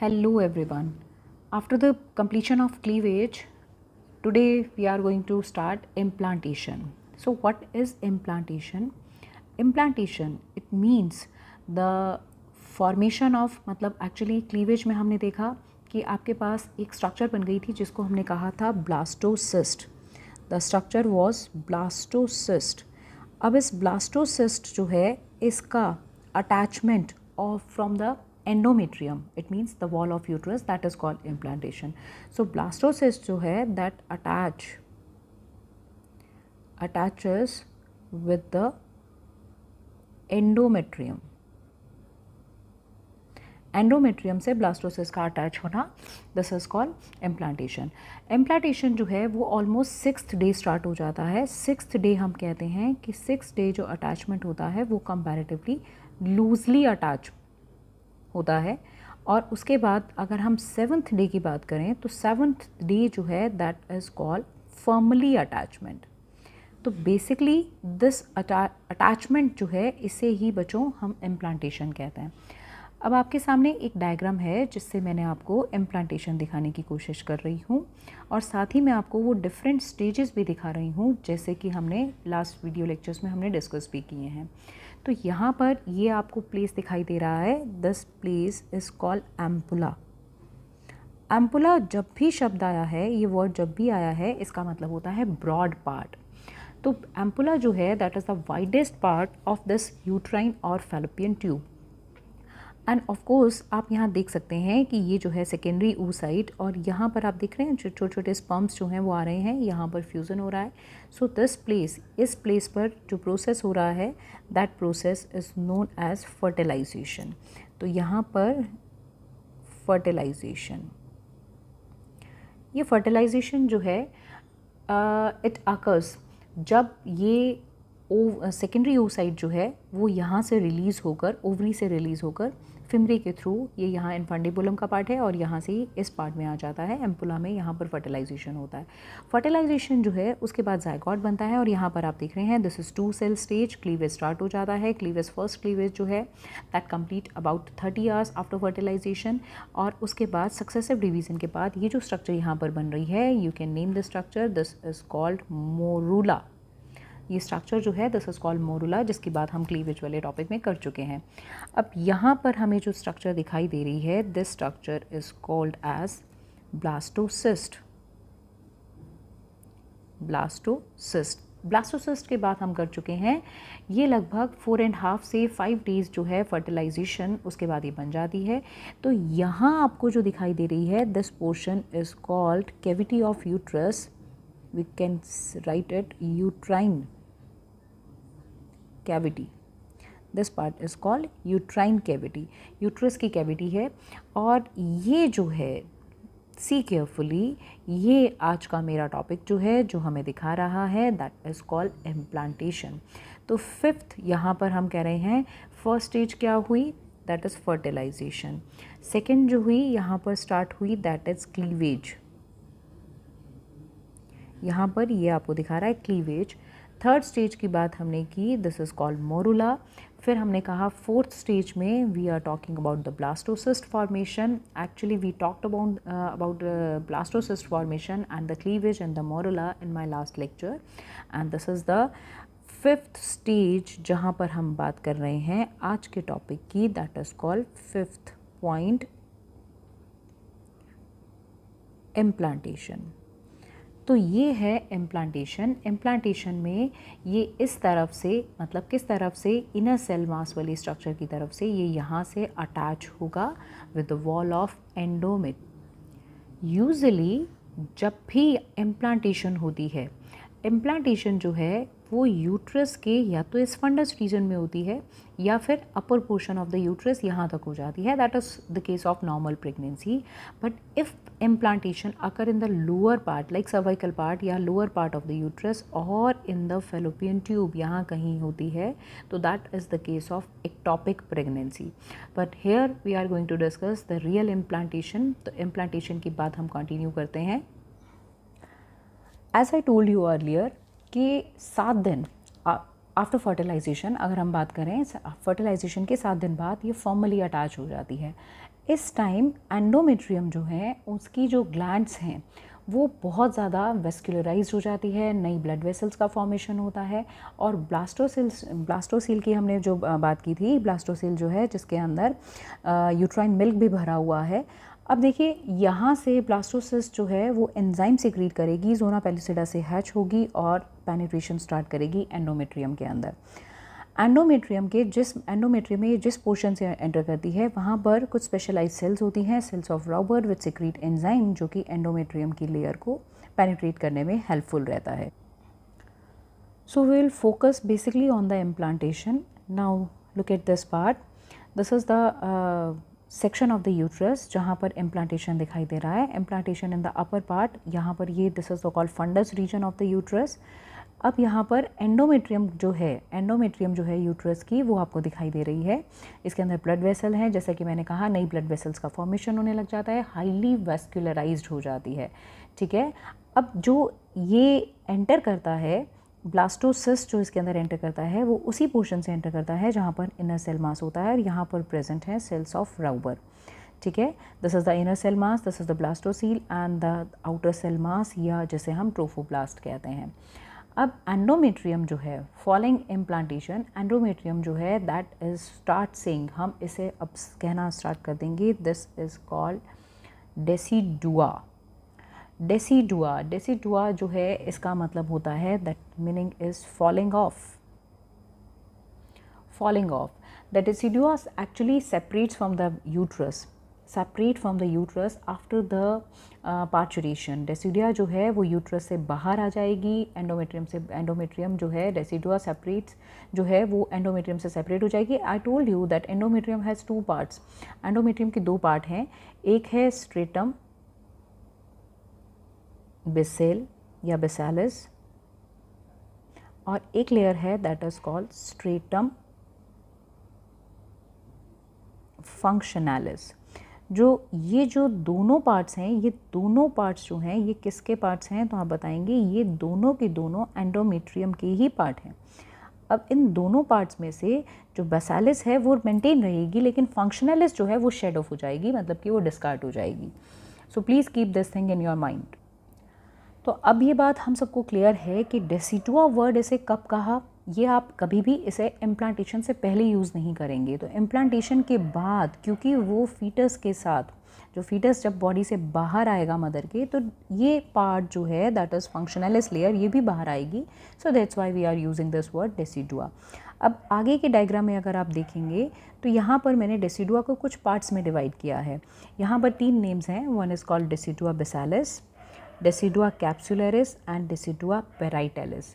Hello everyone. After the completion of cleavage, today we are going to start implantation. So what is implantation? Implantation, it means the formation of मतलब actually cleavage में हमने देखा कि आपके पास एक structure बन गई थी जिसको हमने कहा था blastocyst. The structure was blastocyst. अब इस blastocyst जो है इसका attachment of from the endometrium, it means the wall of uterus, that is called implantation. So blastocyst जो है that attaches with the endometrium. Endometrium से ब्लास्टोसिस्ट का अटैच होना, this is called implantation. Implantation जो है वो ऑलमोस्ट 6th डे स्टार्ट हो जाता है. 6th डे हम कहते हैं कि 6th डे जो अटैचमेंट होता है वो कंपैरेटिवली लूजली अटैच होता है. और उसके बाद अगर हम 7th डे की बात करें तो 7th डे जो है that is called firmly attachment. तो बेसिकली दिस अटैचमेंट जो है इसे ही बच्चों हम इम्प्लांटेशन कहते हैं. अब आपके सामने एक डायग्राम है जिससे मैंने आपको इम्प्लांटेशन दिखाने की कोशिश कर रही हूँ और साथ ही मैं आपको वो डिफरेंट स्टेजेस भी दिखा रही हूँ जैसे कि हमने लास्ट वीडियो लेक्चर्स में हमने डिस्कस भी किए हैं. तो यहाँ पर ये आपको प्लेस दिखाई दे रहा है. This place is called ampulla. Ampulla जब भी शब्द आया है, ये वर्ड जब भी आया है, इसका मतलब होता है ब्रॉड पार्ट. तो एम्पुला जो है that is the widest part of this uterine और fallopian tube. And of course आप यहाँ देख सकते हैं कि ये जो है सेकेंडरी oocyte और यहाँ पर आप देख रहे हैं जो छोटे छोटे स्पर्म्स जो हैं वो आ रहे हैं, यहाँ पर फ्यूज़न हो रहा है. सो दिस प्लेस, इस प्लेस पर जो प्रोसेस हो रहा है that process is known as fertilisation. तो यहाँ पर फर्टिलाइजेशन, ये फर्टिलाइजेशन जो है इट अकर्स जब ये सेकेंडरी oocyte जो है वो यहाँ से रिलीज़ होकर, ओवरी से रिलीज़ होकर फिमरी के थ्रू, ये यहाँ इन्फंडिबुलम का पार्ट है और यहाँ से इस पार्ट में आ जाता है एम्पुला में. यहाँ पर फर्टिलाइजेशन होता है. फर्टिलाइजेशन जो है उसके बाद जायगॉट बनता है और यहाँ पर आप देख रहे हैं this is 2 cell stage. Cleavage start हो जाता है. क्लीवेज फर्स्ट क्लीवेज जो है that complete about 30 hours after fertilisation. और उसके बाद सक्सेसिव डिवीज़न के बाद ये जो स्ट्रक्चर यहाँ पर बन रही है, you can name the structure, this is called morula. ये स्ट्रक्चर जो है दिस इज़ कॉल्ड मोरूला, जिसकी बात हम क्लीवेज वाले टॉपिक में कर चुके हैं. अब यहाँ पर हमें जो स्ट्रक्चर दिखाई दे रही है, this structure is called as blastocyst. Blastocyst, blastocyst के बाद हम कर चुके हैं. ये लगभग 4.5 से 5 डेज़ जो है फर्टिलाइजेशन, उसके बाद ये बन जाती है. तो यहाँ आपको जो दिखाई दे रही है this portion is called cavity of uterus. We can write it uterine cavity. This part is called uterine cavity. Uterus की कैविटी है. और ये जो है, सी केयरफुली, ये आज का मेरा टॉपिक जो है जो हमें दिखा रहा है दैट इज़ कॉल्ड इम्प्लांटेशन. तो 5th यहाँ पर हम कह रहे हैं फर्स्ट स्टेज क्या हुई, दैट इज़ फर्टिलाइजेशन. सेकेंड जो हुई यहाँ पर स्टार्ट हुई दैट इज़ क्लीवेज. यहाँ पर ये आपको दिखा रहा है क्लीवेज. थर्ड स्टेज की बात हमने की, दिस इज़ कॉल्ड मोरूला. फिर हमने कहा 4th स्टेज में we are talking about the blastocyst formation. Actually we talked about blastocyst formation and the cleavage and the morula in my last lecture. And this is the 5th stage जहाँ पर हम बात कर रहे हैं आज के टॉपिक की, that is called 5th point, implantation. तो ये है इम्प्लांटेशन. इम्प्लांटेशन में ये इस तरफ से, मतलब किस तरफ से, इनर सेल मास वाली स्ट्रक्चर की तरफ से ये यहाँ से अटैच होगा with the wall of endometrium. Usually जब भी इम्प्लांटेशन होती है, इम्प्लांटेशन जो है वो यूट्रस के या तो इस फंडस रीजन में होती है या फिर upper portion of the uterus यहाँ तक हो जाती है. That is the case of normal pregnancy. But if implantation occur in the lower part like cervical part या lower part of the uterus और इन द फेलोपियन ट्यूब यहाँ कहीं होती है, तो that is the case of ectopic pregnancy. But here we are going to discuss the real implantation. तो implantation की बात हम कंटिन्यू करते हैं. As I told you earlier कि 7 दिन आफ्टर फर्टिलाइजेशन, अगर हम बात करें फर्टिलाइजेशन के 7 दिन बाद ये फॉर्मली अटैच हो जाती है. इस टाइम एंडोमेट्रियम जो है उसकी जो ग्लैंड्स हैं वो बहुत ज़्यादा वेस्कुलराइज्ड हो जाती है, नई ब्लड वेसल्स का फॉर्मेशन होता है। और ब्लास्टोसील की हमने जो बात की थी, ब्लास्टोसील जो है जिसके अंदर यूट्राइन मिल्क भी भरा हुआ है। अब देखिए यहाँ से ब्लास्टोसिस्ट जो है वो एंजाइम सिक्रीट करेगी, ज़ोना पेलिसिडा से हैच होगी और पेनिट्रेशन स्टार्ट करेगी एंडोमेट्रियम के अंदर। एंडोमेट्रियम में जिस पोर्शन से एंटर करती है वहाँ पर कुछ स्पेशलाइज सेल्स होती हैं, cells of Rauber which secrete enzyme, जो कि एंडोमेट्रियम की लेयर को पेनिट्रेट करने में हेल्पफुल रहता है। So we will focus basically on the implantation. Now look at this part, this is the section of the uterus जहाँ पर इम्प्लांटेशन दिखाई दे रहा है। Implantation in the upper part, यहाँ पर ये this is the called fundus region of the uterus. अब यहाँ पर एंडोमेट्रियम जो है यूट्रस की, वो आपको दिखाई दे रही है। इसके अंदर ब्लड वेसल है, जैसा कि मैंने कहा नई ब्लड वेसल्स का फॉर्मेशन होने लग जाता है, हाईली वेस्कुलराइज्ड हो जाती है, ठीक है। अब जो ये एंटर करता है, ब्लास्टोसिस्ट जो इसके अंदर एंटर करता है वो उसी पोर्शन से एंटर करता है जहाँ पर इनर सेल मास होता है और यहाँ पर प्रेजेंट है सेल्स ऑफ राउबर, ठीक है। This is the inner cell mass, this is the blastocoel and the outer cell mass, या जिसे हम ट्रोफोब्लास्ट कहते हैं। अब एंडोमेट्रियम जो है, फॉलोइंग इम्प्लांटेशन एंडोमेट्रियम जो है दैट इज स्टार्ट सेइंग, हम इसे अब कहना स्टार्ट कर देंगे, this is called decidua. Decidua जो है इसका मतलब होता है, that meaning is falling of. The decidua actually separate from the uterus after the parturition. Decidua जो है वो यूट्रस से बाहर आ जाएगी एंडोमेट्रियम जो है, डेसिडुआ सेपरेट्स जो है वो एंडोमेट्रियम से सेपरेट हो जाएगी। आई told you that endometrium has 2 parts. Endometrium के 2 पार्ट हैं, एक है स्ट्रेटम बेसेल या बेसालिस और एक लेयर है दैट इज कॉल्ड स्ट्रेटम फंक्शनैलिस। ये जो दोनों पार्ट्स हैं, ये दोनों पार्ट्स जो हैं ये किसके पार्ट्स हैं, तो आप बताएंगे ये दोनों के दोनों एंडोमेट्रियम के ही पार्ट हैं। अब इन दोनों पार्ट्स में से जो बेसालिस है वो मेंटेन रहेगी, लेकिन फंक्शनैलिस जो है वो शेड ऑफ हो जाएगी, मतलब कि वो डिस्कार्ड हो जाएगी। So please keep this thing in your mind. तो अब ये बात हम सबको क्लियर है कि डेसिडुआ वर्ड इसे कब कहा, ये आप कभी भी इसे इम्प्लांटेशन से पहले यूज़ नहीं करेंगे। तो इम्प्लांटेशन के बाद, क्योंकि वो फीटस के साथ, जो फीटस जब बॉडी से बाहर आएगा मदर के, तो ये पार्ट जो है दैट इज़ फंक्शनैलिस लेयर, ये भी बाहर आएगी। So that's why we are using this word decidua. अब आगे के डायग्राम में अगर आप देखेंगे तो यहाँ पर मैंने डेसिडुआ को कुछ पार्ट्स में डिवाइड किया है। यहाँ पर 3 नेम्स हैं, one is called decidua basalis, decidua capsularis and decidua parietalis.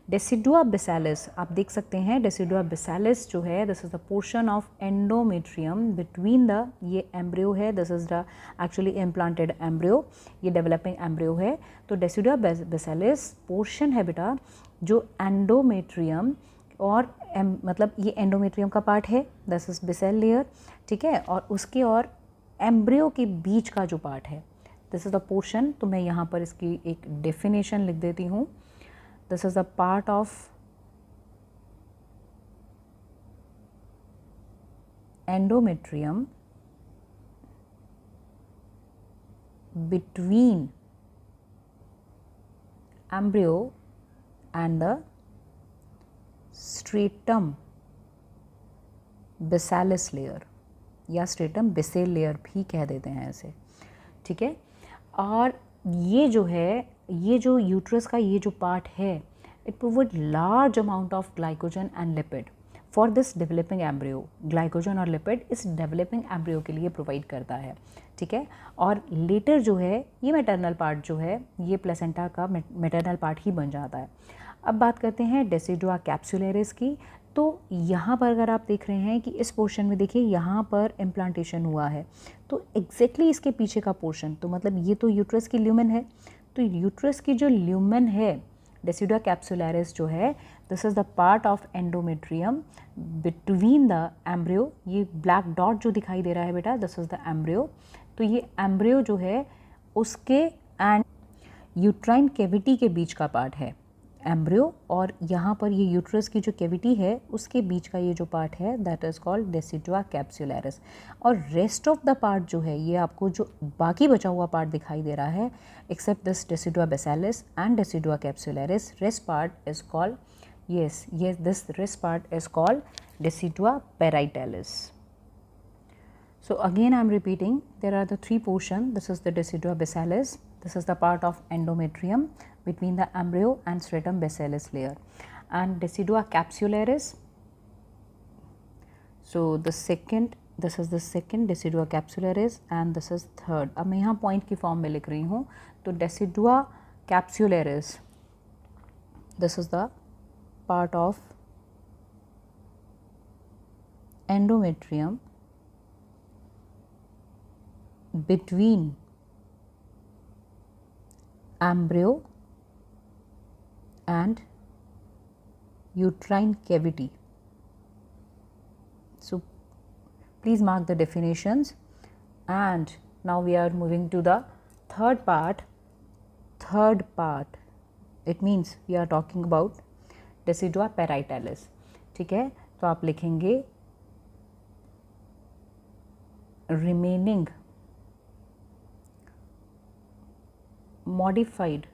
Decidua basalis आप देख सकते हैं, डेसिडुआ बेसालिस जो है this is the portion of endometrium between the, ये एम्ब्रियो है, this is the actually implanted embryo, ये डेवलपिंग एम्ब्रियो है। तो डेसिडुआ बेसालिस पोर्शन है बेटा जो एंडोमेट्रियम और मतलब ये एंडोमेट्रियम का पार्ट है, दिस इज बेसेल लेयर, ठीक है, और उसके और एम्ब्रियो के बीच का जो पार्ट है दिस इज द पोर्शन। तो मैं यहाँ पर इसकी एक डेफिनेशन लिख देती हूँ, this is the part of endometrium between embryo and the stratum basalis layer या stratum basal layer भी कह देते हैं ऐसे, ठीक है। और ये जो है, ये जो यूट्रस का ये जो पार्ट है, it provide large amount of glycogen and lipid for this developing embryo. Glycogen और लिपिड इस डेवलपिंग एम्ब्रियो के लिए प्रोवाइड करता है, ठीक है। और लेटर जो है ये मैटरनल पार्ट जो है ये प्लेसेंटा का मैटरनल पार्ट ही बन जाता है। अब बात करते हैं डेसिडुआ कैप्सुलरिस की। तो यहाँ पर अगर आप देख रहे हैं कि इस पोर्शन में देखिए यहाँ पर इम्प्लांटेशन हुआ है, तो एग्जैक्टली इसके पीछे का पोर्शन, तो मतलब ये तो यूट्रस की ल्यूमेन है, तो यूट्रस की जो ल्यूमेन है डेसिडुआ कैप्सुलरिस जो है this is the part of endometrium between the embryo. ये ब्लैक डॉट जो दिखाई दे रहा है बेटा दिस इज़ द एम्ब्रियो। तो ये एम्ब्रियो जो है उसके एंड यूट्राइन कैविटी के बीच का पार्ट है। एम्ब्रियो और यहाँ पर ये यूट्रस की जो कैविटी है उसके बीच का ये जो पार्ट है that is called decidua capsularis. और रेस्ट ऑफ द पार्ट जो है ये आपको जो बाकी बचा हुआ पार्ट दिखाई दे रहा है except this decidua basalis and decidua capsularis, rest part is called this rest part is called decidua parietalis. So again I am repeating, there are the three portions. This is the decidua basalis, this is the part of endometrium between the embryo and stratum basalis layer, and decidua capsularis. So this is the second decidua capsularis and this is third. अब मैं यहाँ point की form में लिख रही हूँ, तो decidua capsularis, this is the part of endometrium between embryo and uterine cavity. So please mark the definitions, and now we are moving to the third part. It means we are talking about decidua parietalis, ठीक है। तो आप लिखेंगे remaining modified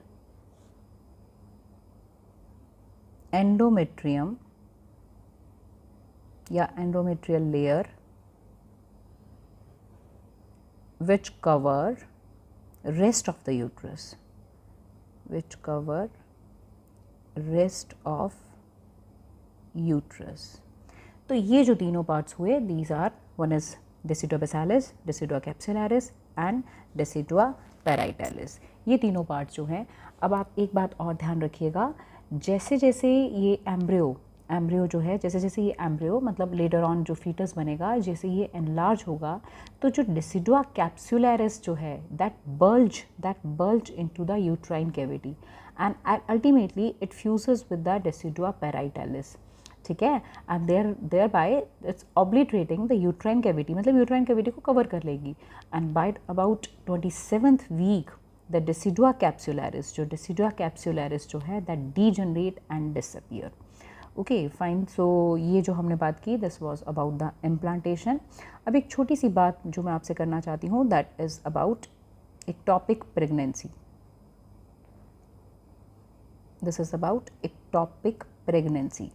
endometrium या endometrial layer which cover rest of the uterus, which cover rest of uterus. तो ये जो तीनों पार्ट्स हुए, these are, one is decidua basalis, decidua capsularis and decidua parietalis. ये तीनों पार्ट्स जो हैं, अब आप एक बात और ध्यान रखिएगा, जैसे जैसे ये एम्ब्रियो जो है, जैसे जैसे ये एम्ब्रियो मतलब लेटर ऑन जो फीटस बनेगा, जैसे ये एनलार्ज होगा, तो जो डेसिडुआ कैप्सुलैरिस जो है that bulge into the uterine cavity and ultimately it fuses with the decidua parietalis, ठीक है। And thereby its obliterating the uterine cavity, मतलब यूट्राइन कैविटी को कवर कर लेगी। And by about 27th week the decidua capsularis जो है that degenerate and disappear. Okay fine, so ये जो हमने बात की this was about the implantation. अब एक छोटी सी बात जो मैं आपसे करना चाहती हूँ that is about ectopic pregnancy. This is about ectopic pregnancy.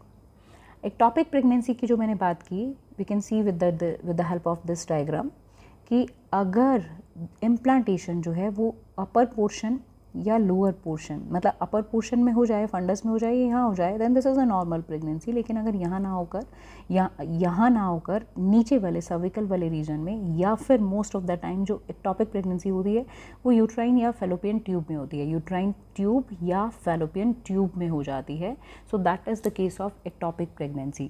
Ectopic pregnancy की जो मैंने बात की, we can see with the help of this diagram कि अगर इम्प्लांटेशन जो है वो अपर पोर्शन या लोअर पोर्शन, मतलब अपर पोर्शन में हो जाए, फंडस में हो जाए, यहाँ हो जाए, then this is a normal pregnancy. लेकिन अगर यहाँ ना होकर नीचे वाले सर्विकल वाले रीजन में, या फिर मोस्ट ऑफ द टाइम जो एक्टोपिक प्रेगनेंसी होती है वो यूट्राइन या फेलोपियन ट्यूब में होती है, यूट्राइन ट्यूब या फेलोपियन ट्यूब में हो जाती है। So that is the case of ectopic pregnancy.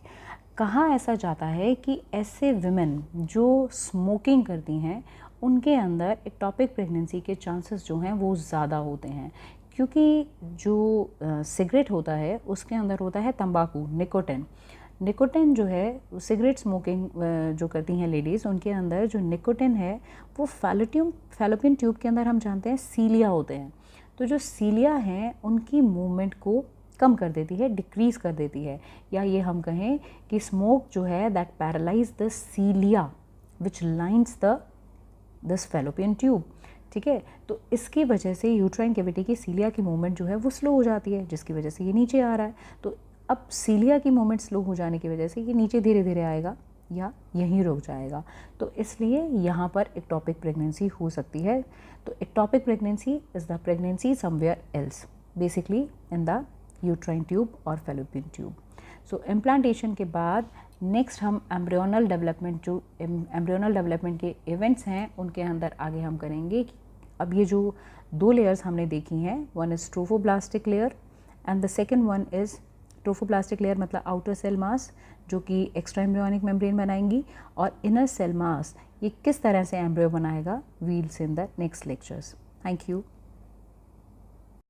कहाँ ऐसा जाता है कि ऐसे विमेन जो स्मोकिंग करती हैं उनके अंदर एक्टोपिक प्रेगनेंसी के चांसेस जो हैं वो ज़्यादा होते हैं, क्योंकि जो सिगरेट होता है उसके अंदर होता है तंबाकू, निकोटिन जो है, सिगरेट स्मोकिंग जो करती हैं लेडीज़, उनके अंदर जो निकोटिन है वो फैलोपियन ट्यूब के अंदर हम जानते हैं सीलिया होते हैं। तो जो सीलिया हैं उनकी मूवमेंट को कम कर देती है, डिक्रीज़ कर देती है, या ये हम कहें कि स्मोक जो है that paralyse the cilia which lines this fallopian tube, ठीक है। तो इसकी वजह से यूट्राइन कैविटी की सीलिया की मूवमेंट जो है वो स्लो हो जाती है, जिसकी वजह से ये नीचे आ रहा है। तो अब सीलिया की मूवमेंट स्लो हो जाने की वजह से ये नीचे धीरे धीरे आएगा या यहीं रुक जाएगा, तो इसलिए यहाँ पर एक्टोपिक प्रेगनेंसी हो सकती है। तो ectopic pregnancy is the pregnancy somewhere else, basically in the uterine tube और फैलोपियन ट्यूब। सो इम्प्लांटेशन के बाद नेक्स्ट हम एम्ब्रियोनल डेवलपमेंट के इवेंट्स हैं उनके अंदर आगे हम करेंगे। अब ये जो दो लेयर्स हमने देखी हैं, one is trophoblastic layer and the second one is trophoblastic layer मतलब आउटर सेल मास जो कि एक्स्ट्रा एम्ब्रियोनिक मेम्ब्रेन बनाएंगी, और इनर सेल मास ये किस तरह से एम्ब्रियो बनाएगा, we'll see in the next lectures. Thank you.